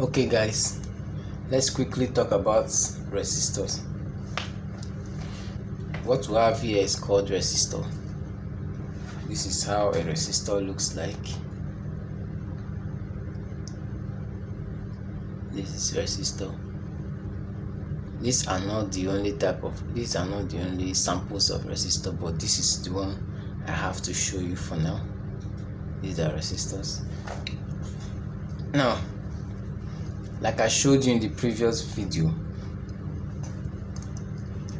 Okay guys, let's quickly talk about resistors. What we have here is called resistor. This is how a resistor looks like. This is resistor. These are not the only samples of resistor, but this is the one I have to show you for now. These are resistors. Now, like I showed you in the previous video,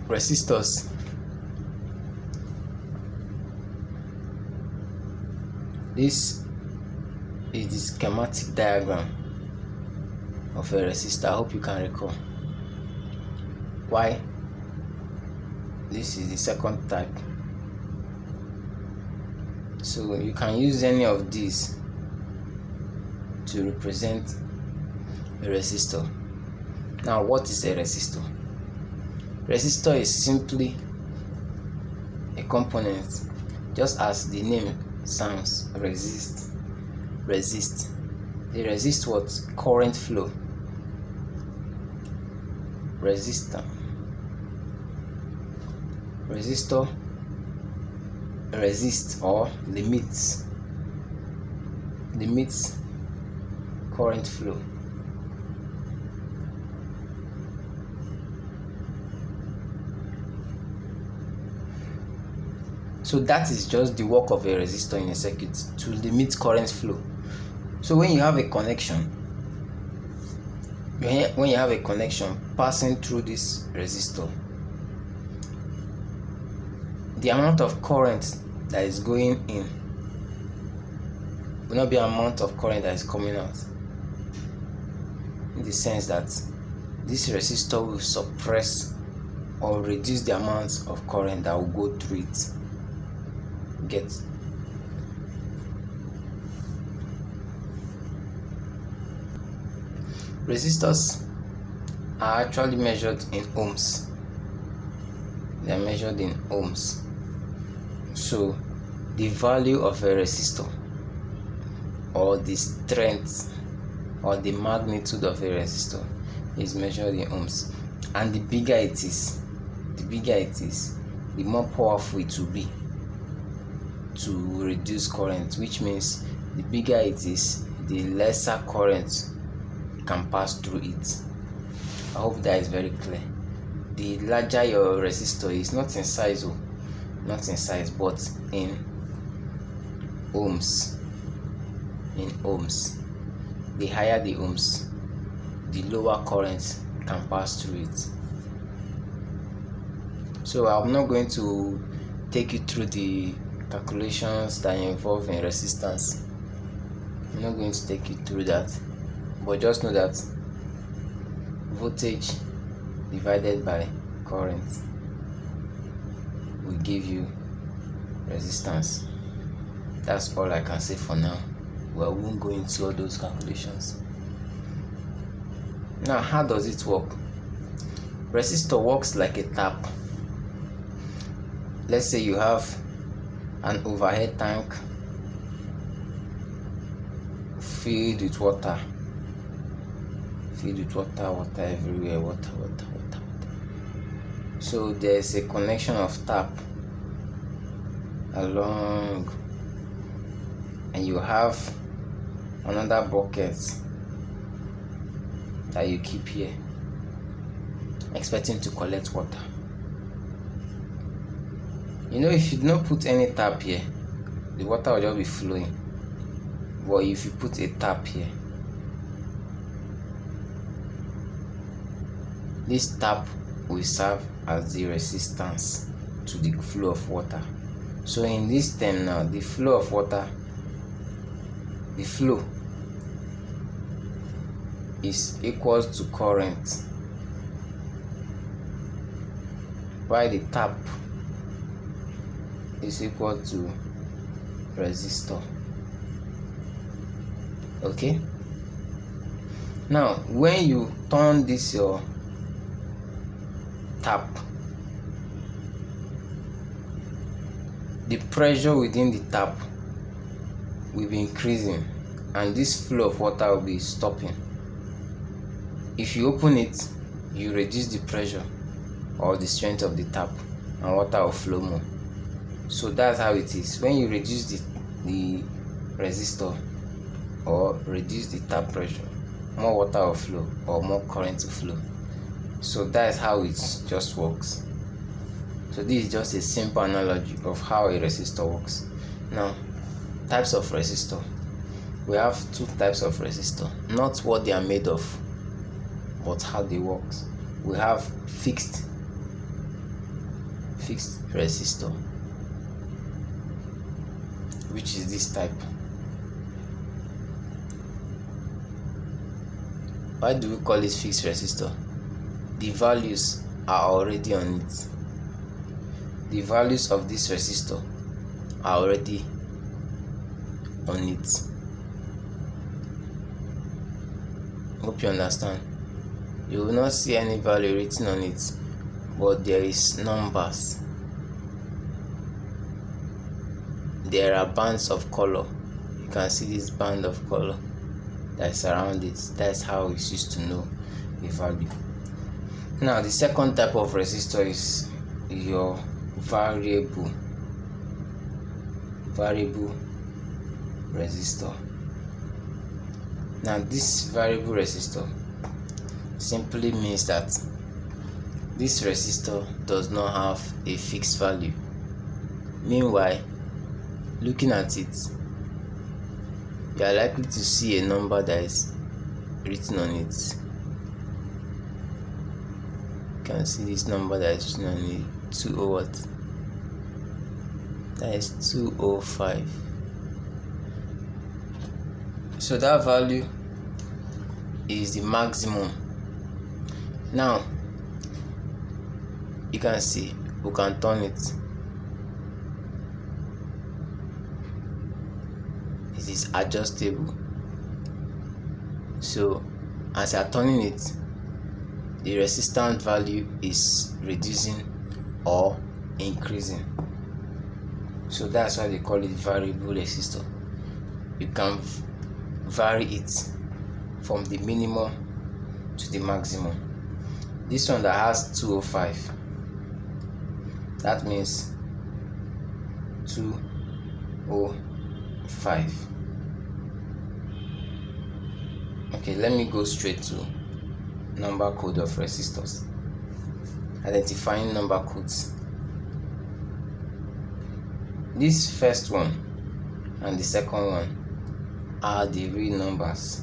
resistors this is the schematic diagram of a resistor. I hope you can recall. Why? This is the second type. So you can use any of these to represent a resistor. Now, what is a resistor? Resistor is simply a component, just as the name sounds, resist. They resist what? Current flow. Resistor resists or limits current flow. So that is just the work of a resistor in a circuit, to limit current flow. So when you have a connection, passing through this resistor, the amount of current that is going in will not be the amount of current that is coming out, in the sense that this resistor will suppress or reduce the amount of current that will go through it. Get? Resistors are actually measured in ohms. They are measured in ohms. So the value of a resistor, or the strength or the magnitude of a resistor, is measured in ohms. And the bigger it is, the more powerful it will be to reduce current, which means the bigger it is, the lesser current can pass through it. I hope that is very clear. The larger your resistor is, not in size, but in ohms. The higher the ohms, the lower current can pass through it. So I'm not going to take you through the calculations that involve in resistance. I'm not going to take you through that, but just know that voltage divided by current will give you resistance. That's all I can say for now. We won't go into all those calculations. Now, how does it work? Resistor works like a tap. Let's say you have an overhead tank filled with water everywhere, water. So there's a connection of tap along, and you have another bucket that you keep here, expecting to collect water. If you do not put any tap here, the water will just be flowing. But if you put a tap here, this tap will serve as the resistance to the flow of water. So in this term now, the flow of water, the flow is equal to current, while the tap is equal to resistor. Okay, now when you turn this your tap, the pressure within the tap will be increasing, and this flow of water will be stopping. if you open it, you reduce the pressure or the strength of the tap and water will flow more. So that's how it is. When you reduce the resistor or reduce the tap pressure, more water will flow or more current will flow. So that's how it just works. So this is just a simple analogy of how a resistor works. Now, types of resistor. We have two types of resistor, not what they are made of, but how they work. We have fixed resistor, which is this type. Why do we call it fixed resistor? The values are already on it. The values of this resistor are already on it. Hope you understand. You will not see any value written on it, but there is numbers. There are bands of color. You can see this band of color that is around it. That's how it's used to know the value. Now, the second type of resistor is your variable resistor. Now, this variable resistor simply means that this resistor does not have a fixed value. Meanwhile, looking at it, you are likely to see a number that is written on it. You can see this number that is written on it, 20 what? That is 205. So that value is the maximum. Now, you can see we can turn it. It is adjustable. So as you are turning it, the resistance value is reducing or increasing. So that's why they call it variable resistor. You can vary it from the minimum to the maximum. This one that has 205, that means 205. Okay, let me go straight to number code of resistors. Identifying number codes. This first one and the second one are the real numbers.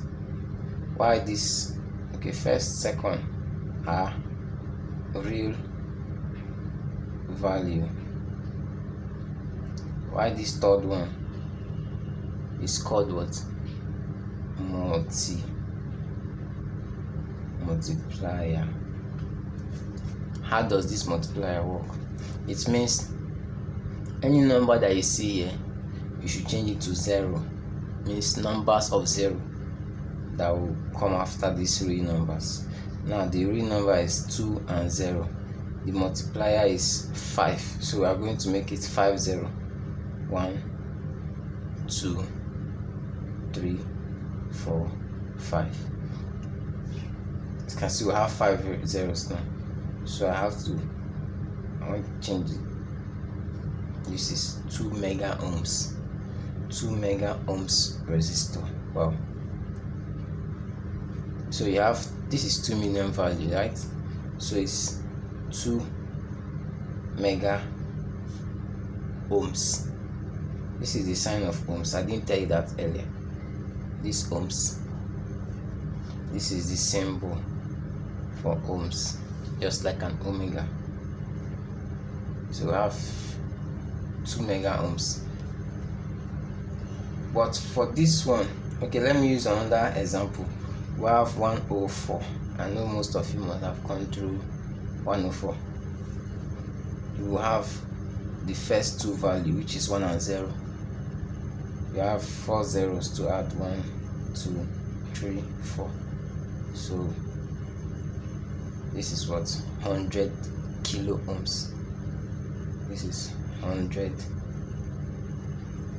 Why this? Okay, first, second are real value. Why this third one is called what? Multiplier. How does this multiplier work? It means any number that you see here, you should change it to 0. Means numbers of 0 that will come after these real numbers. Now the real number is 2 and 0. The multiplier is 5, so we are going to make it 5 0. 1 2 3 4 5. You can see we have 5 zeros now, so I want to change it. This is 2 mega ohms. 2 mega ohms resistor. Wow. So you have, this is 2 million value, right? So it's 2 mega ohms. This is the sign of ohms. I didn't tell you that earlier. This ohms, this is the symbol for ohms, just like an omega. So we have 2 mega ohms. But for this one, okay, let me use another example. We have 104. I know most of you must have gone through 104. You will have the first two value, which is 1 and 0. You have 4 zeros to add 1, 2, 3, 4. So this is what? 100 kilo ohms. This is 100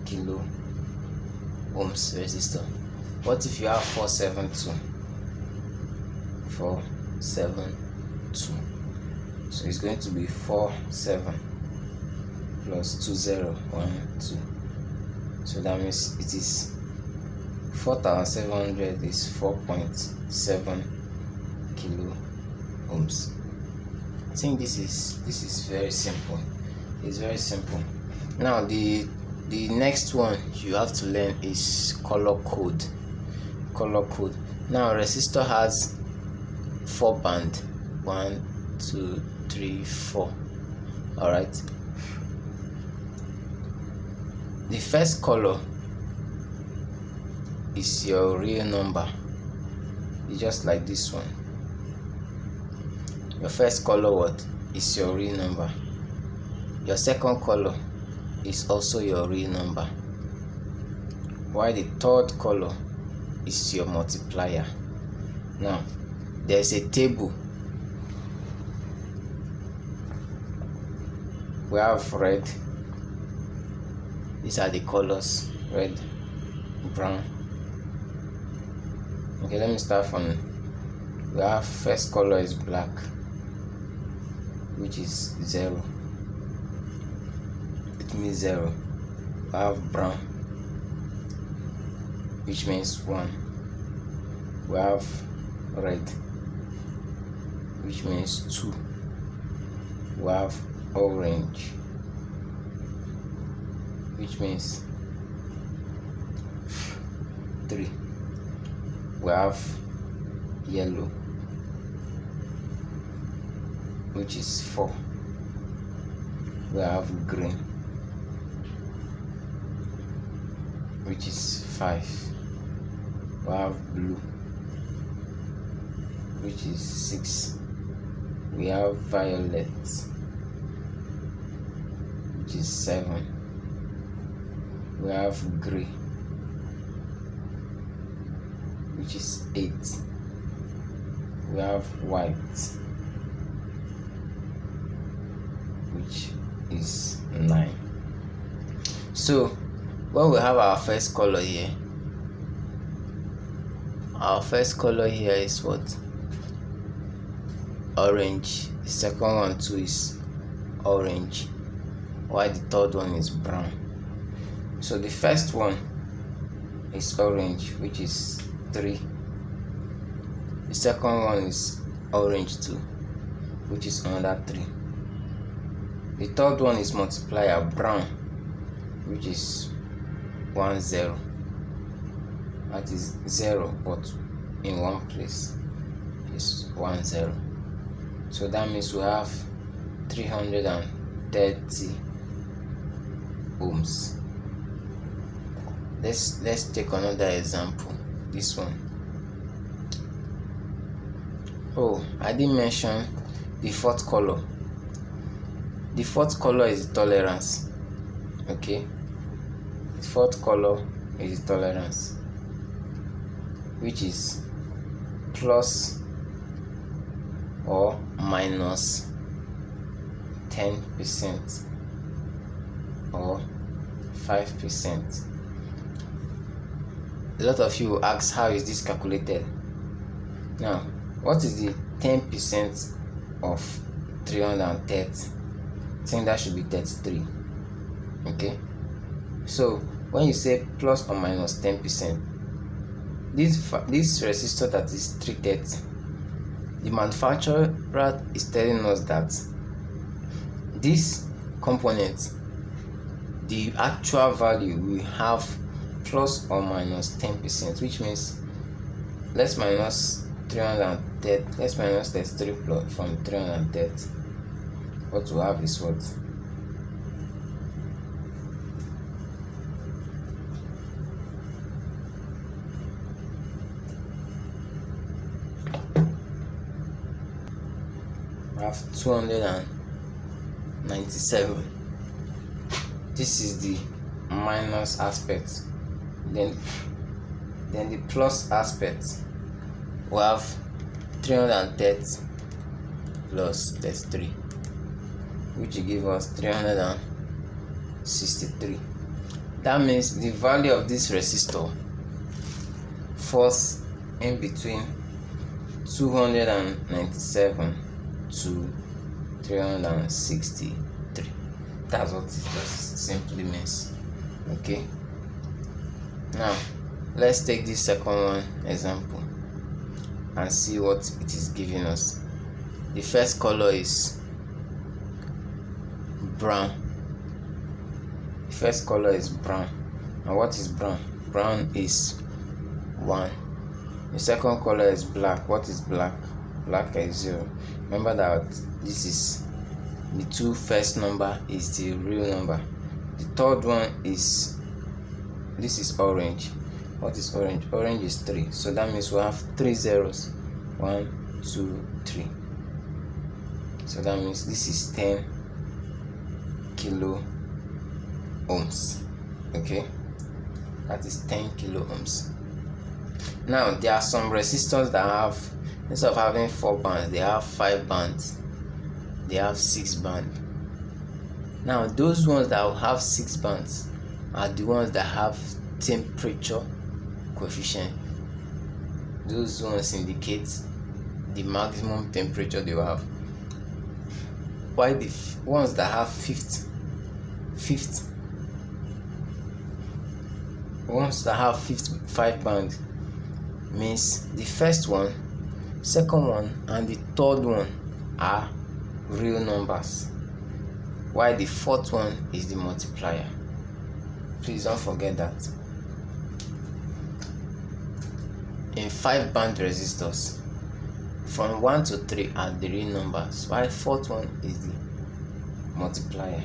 kilo ohms resistor. What if you have 472? 472. So it's going to be 47 plus 2012. So that means it is 4700 is 4.7 kilo ohms. I think this is very simple. It's very simple. Now the next one you have to learn is color code. Now resistor has 4 band, 1 2 3 4. All right, the first color is your real number. It's just like this one. Your first color what is your real number. Your second color is also your real number, while the third color is your multiplier. Now there's a table. We have red. These are the colors: red, brown. Okay, let me start from, we have first color is black, which is 0. It means 0. We have brown, which means 1. We have red, which means 2. We have orange, which means 3. We have yellow, which is 4. We have green, which is 5. We have blue, which is 6. We have violet, which is 7. We have gray, which is 8. We have white, which is 9. So when we have our first color here, our first color here is what? Orange. The second one too is orange, while the third one is brown. So the first one is orange, which is 3. The second one is orange too, which is another 3. The third one is multiplier, brown, which is 1 0. That is 0, but in one place is 1 0. So that means we have 330 ohms. Let's take another example. This one. Oh, I didn't mention the fourth color. The fourth color is tolerance. Okay, the fourth color is tolerance, which is plus or minus 10% or 5%. A lot of you ask, how is this calculated? Now, what is the 10% of 330? I think that should be 33. Okay, so when you say plus or minus 10%, this resistor that is 330, the manufacturer is telling us that this component, the actual value, will have plus or minus 10%, which means let's minus 330, let's minus 33 plus from 330. What we have is what? We have 297. This is the minus aspect. Then the plus aspect, we have 330 plus 33, which will give us 363. That means the value of this resistor falls in between 297 to 363. That's what it just simply means. Okay, now let's take this second one example and see what it is giving us. The first color is brown. The first color is brown. And what is brown? Brown is 1. The second color is black. What is black? Black is 0. Remember that this is the two first number is the real number. The third one is, this is orange. What is orange? Orange is 3. So that means we have 3 zeros. 1, 2, 3. So that means this is 10 kilo ohms. Okay, that is 10 kilo ohms. Now there are some resistors that have, instead of having 4 bands, they have 5 bands, they have 6 bands. Now those ones that will have 6 bands are the ones that have temperature coefficient. Those ones indicate the maximum temperature they will have, while the ones that have ones that have 5 bands means the first one, second one, and the third one are real numbers, while the fourth one is the multiplier. Please don't forget that. In 5 band resistors, from 1 to 3 are the real numbers, while fourth one is the multiplier.